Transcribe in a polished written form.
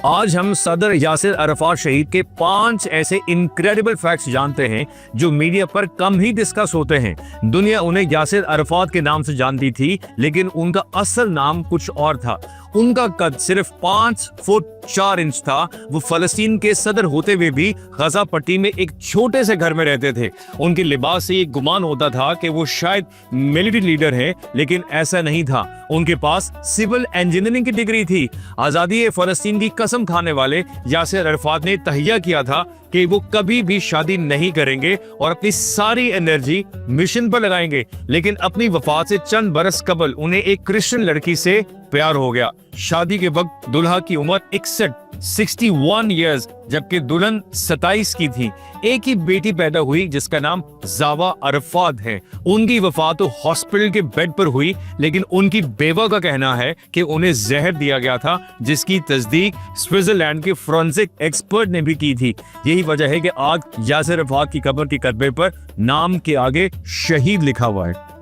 आज हम सदर यासिर अरफात शहीद के 5 ऐसे इनक्रेडिबल फैक्ट्स जानते हैं जो मीडिया पर कम ही डिस्कस होते हैं। दुनिया उन्हें यासिर अरफात के नाम से जानती थी, लेकिन उनका असल नाम कुछ और था। उनका कद सिर्फ 5 फुट 4 इंच था। वो फलस्तीन के सदर होते हुए भी गजा पट्टी में एक छोटे से घर में रहते थे। उनके लिबास से ये गुमान होता था कि वो शायद मिलिट्री लीडर हैं, लेकिन ऐसा नहीं था। उनके पास सिविल इंजीनियरिंग की डिग्री थी। आजादी फलस्तीन की कसम खाने वाले यासिर अरफात ने तहैया किया था कि वो कभी भी शादी नहीं करेंगे और अपनी सारी एनर्जी मिशन पर लगाएंगे। लेकिन अपनी वफात से चंद बरस कबल उन्हें एक क्रिश्चियन लड़की से प्यार हो गया। शादी के वक्त दुल्हा की उम्र 61 ईयर्स जबकि दुल्हन 27 की थी। एक ही बेटी पैदा हुई जिसका नाम जावा अरफात है। उनकी वफात तो हॉस्पिटल के बेड पर हुई, लेकिन उनकी बेवा का कहना है कि उन्हें जहर दिया गया था, जिसकी तस्दीक स्विट्जरलैंड के फोरेंसिक एक्सपर्ट ने भी की थी। यही वजह है कि आज यासिर अरफात की कब्र के कतबे पर नाम के आगे शहीद लिखा हुआ है।